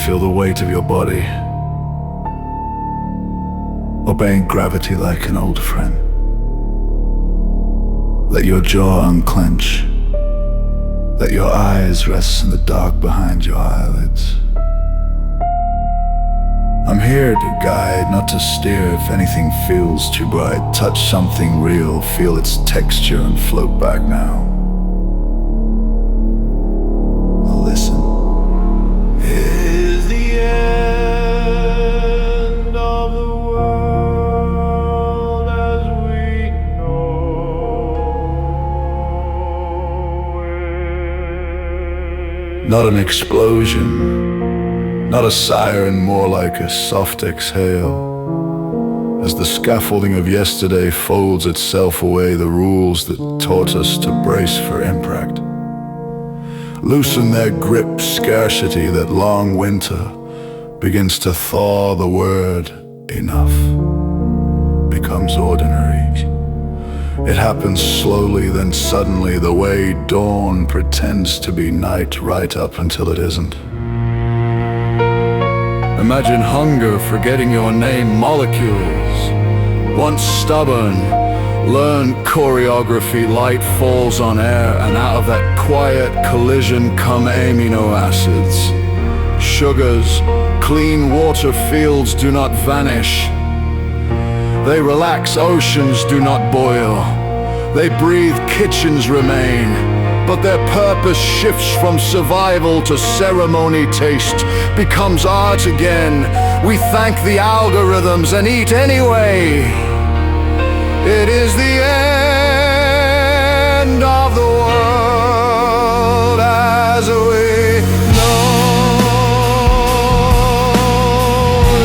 feel the weight of your body, obeying gravity like an old friend. Let your jaw unclench. Let your eyes rest in the dark behind your eyelids. I'm here to guide, not to steer. If anything feels too bright, touch something real, feel its texture and float back now. Now listen. Is the end of the world as we know it? Not an explosion. Not a siren, more like a soft exhale. As the scaffolding of yesterday folds itself away, the rules that taught us to brace for impact loosen their grip, scarcity, that long winter begins to thaw. The word enough becomes ordinary. It happens slowly, then suddenly, the way dawn pretends to be night right up until it isn't. Imagine hunger forgetting your name. Molecules, once stubborn, learn choreography. Light falls on air, and out of that quiet collision come amino acids. Sugars, clean water fields do not vanish. They relax, oceans do not boil. They breathe, kitchens remain. But their purpose shifts from survival to ceremony. Taste becomes art again. We thank the algorithms and eat anyway. It is the end of the world as we know it.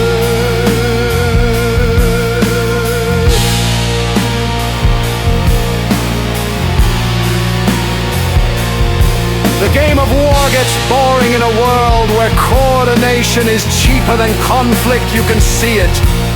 The game of war gets boring in a world where coordination is cheaper than conflict. You can see it.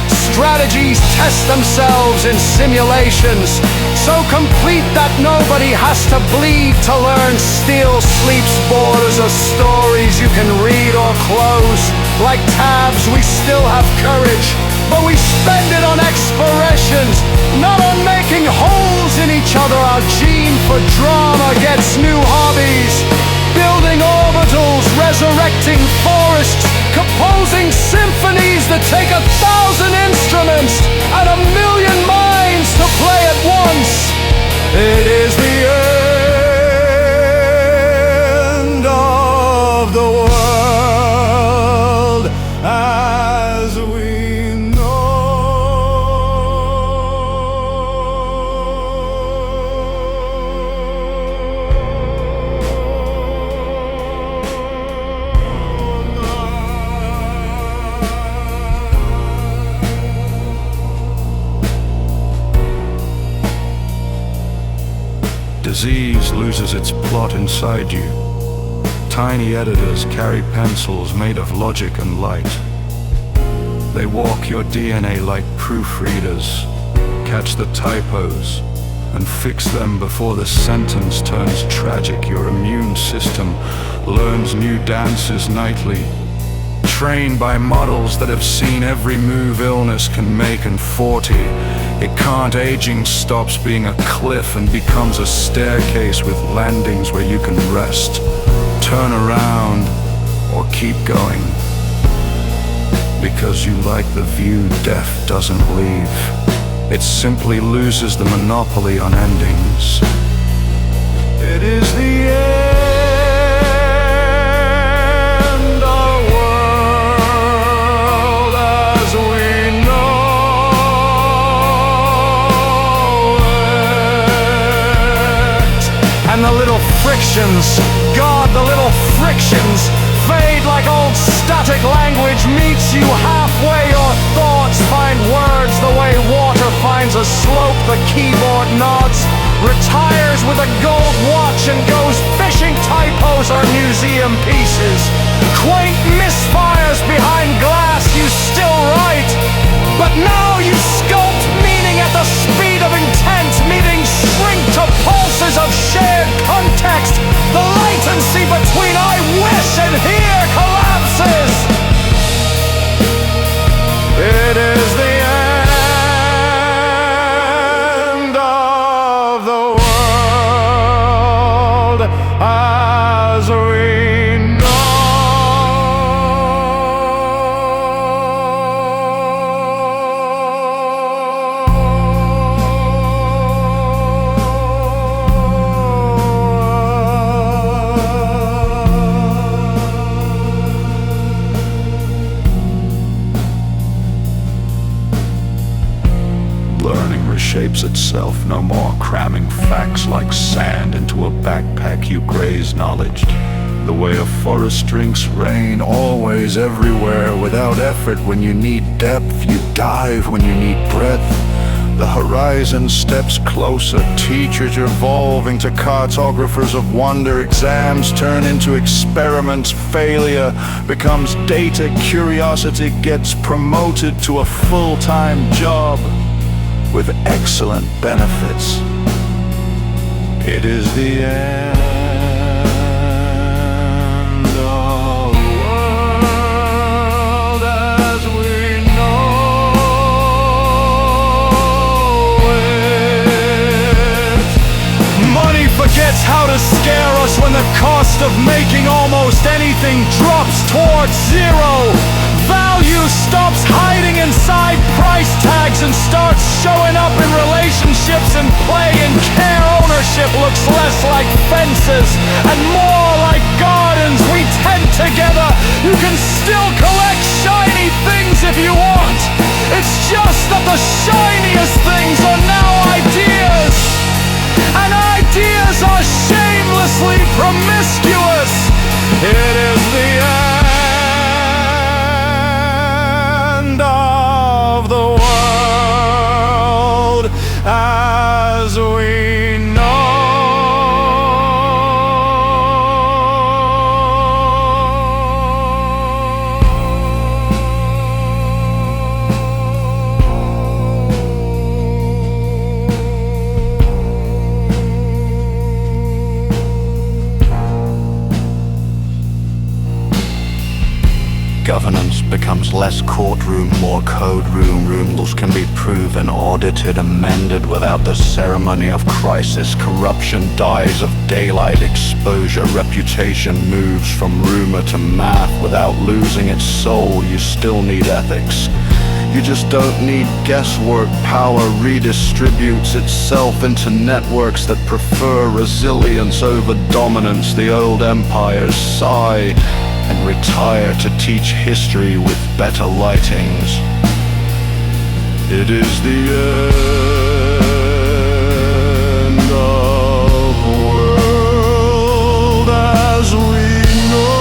Strategies test themselves in simulations, so complete that nobody has to bleed to learn. Steel sleeps borders of stories you can read or close. Like tabs, we still have courage, but we spend it on explorations, not on making holes in each other. Our gene for drama gets new hobbies. Building orbitals, resurrecting forests, composing symphonies that take 1,000 instruments and 1,000,000 minds to play at once. It is the end of the world as we know. Disease loses its plot inside you. Tiny editors carry pencils made of logic and light. They walk your DNA like proofreaders, catch the typos, and fix them before the sentence turns tragic. Your immune system learns new dances nightly, trained by models that have seen every move illness can make. And 40, it can't. Aging stops being a cliff and becomes a staircase with landings where you can rest, turn around, or keep going. Because you like the view, death doesn't leave. It simply loses the monopoly on endings. It is the end of the world as we know it. And the little frictions, God, the little frictions fade like old static language meets you halfway. Your thoughts find words the way water finds a slope. The keyboard nods, retires with a gold watch, and goes fishing. Typos are museum pieces, quaint misfires behind glass. You still write, but now you sculpt meaning at the speed of intent. Meetings shrink to pulses of shared context. The latency between I wish and here collapses. shapes itself, no more cramming facts like sand into a backpack you graze knowledge. The way of forest drinks rain, always everywhere, without effort. When you need depth, you dive when you need breadth. The horizon steps closer, teachers evolving to cartographers of wonder. Exams turn into experiments, failure becomes data, curiosity gets promoted to a full-time job with excellent benefits. It is the end of the world as we know it. Money forgets how to scare us when the cost of making almost anything drops towards zero. Value stops hiding inside price tags and starts showing up in relationships and play and care. Ownership looks less like fences and more like gardens we tend together. You can still collect shiny things if you want. It's just that the shiniest things are now ideas, and ideas are shamelessly promiscuous. It is the end of the world as we know. Governance becomes less courtroom, more code room. Rules can be proven, audited, amended without the ceremony of crisis. Corruption dies of daylight exposure. Reputation moves from rumor to math without losing its soul. You still need ethics. You just don't need guesswork. Power redistributes itself into networks that prefer resilience over dominance. The old empires sigh and retire to teach history with better lightings. It is the end of the world as we know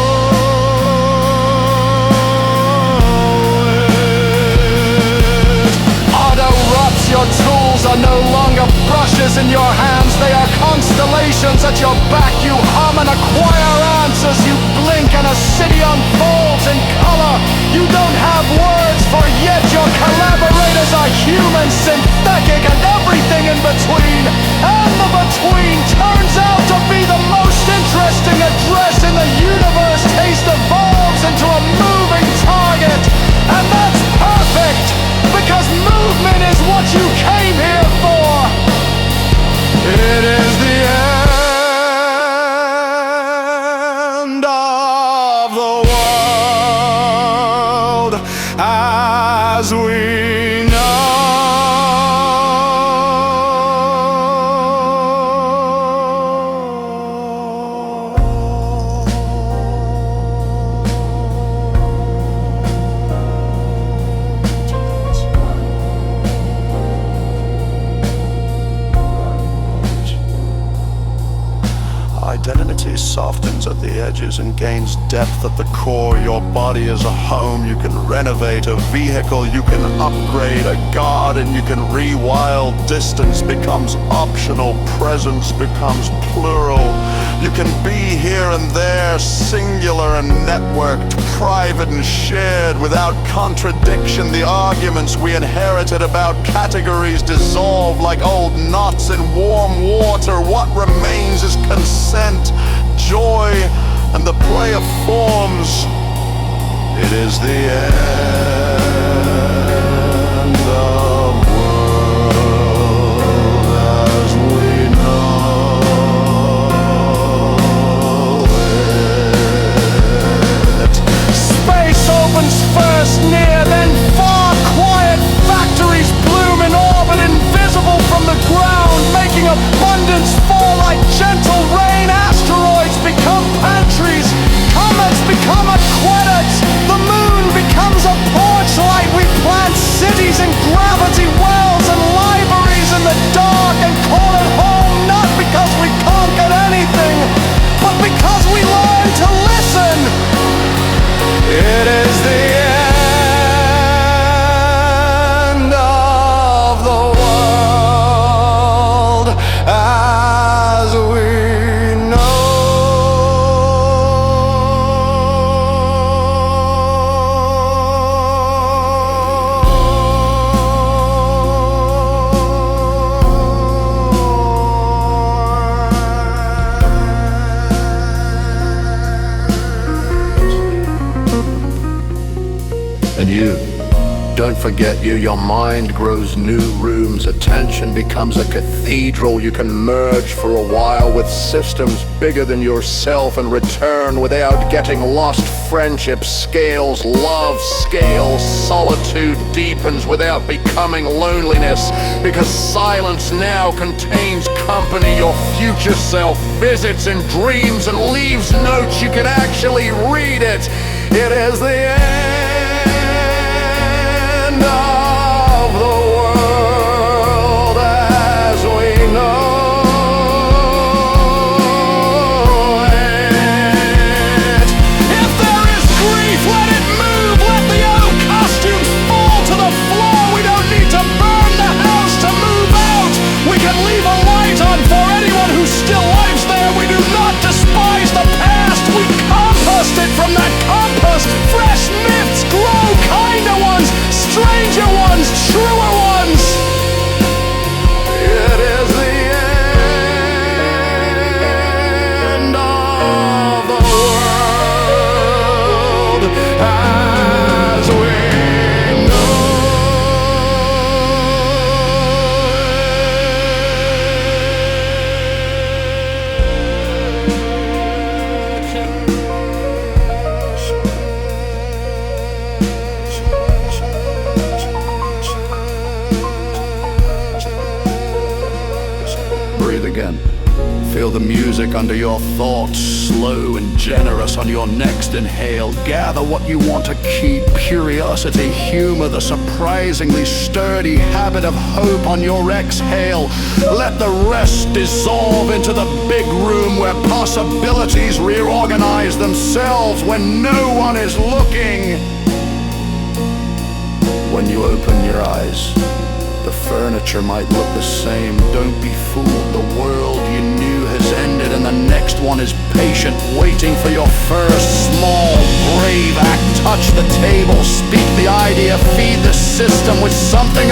it. Auto-rots, your tools are no longer brushes in your hands. They are constellations at your back. You hum and acquire answers. You blink and a city unfolds in color. You don't have words, for yet your collaborators are human, synthetic, and everything in between. And the between turns out to be the most interesting address in the universe. Taste evolves into a moving target, and that's perfect, because movement is what you came here for. It is the end of the world as we know. Identity softens at the edges and gains depth at the core. Your body is a home you can renovate, a vehicle you can upgrade, a garden you can rewild. Distance becomes optional, presence becomes plural. You can be here and there, singular and networked, private and shared, without contradiction. The arguments we inherited about categories dissolve like old knots in warm water. What remains is consent, joy, and the play of forms. It is the end of the world as we know it. Space opens first near, then far. Quiet factories bloom in orbit, invisible from the ground, making abundance fall like gentle rain. Asteroids become pantries, comets become aqueducts. The moon becomes a porch light. We plant cities and gravity wells and libraries in the And you, don't forget you, your mind grows new rooms. Attention becomes a cathedral. You can merge for a while with systems bigger than yourself and return without getting lost. Friendship scales, love scales, solitude deepens without becoming loneliness, because silence now contains company. Your future self visits in dreams and leaves notes. You can actually read it. It is the end of the world as we know it. If there is grief, let it move. Let the old costumes fall to the floor. We don't need to burn the house to move out. We can leave a light on for anyone who still lives there. We do not despise the past. We compost it from that compost. Fresh myths grow, kinder ones, stranger ones, truer ones. It is the end of the world as we know Breathe again. Feel the music under your thoughts, slow and generous on your next inhale. Gather what you want to keep, curiosity, humor, the surprisingly sturdy habit of hope on your exhale. Let the rest dissolve into the big room where possibilities reorganize themselves when no one is looking. When you open your eyes, the furniture might look the same. Don't be fooled. The world you knew has ended and the next one is patient, waiting for your first small, brave act. Touch the table, speak the idea, feed the system with something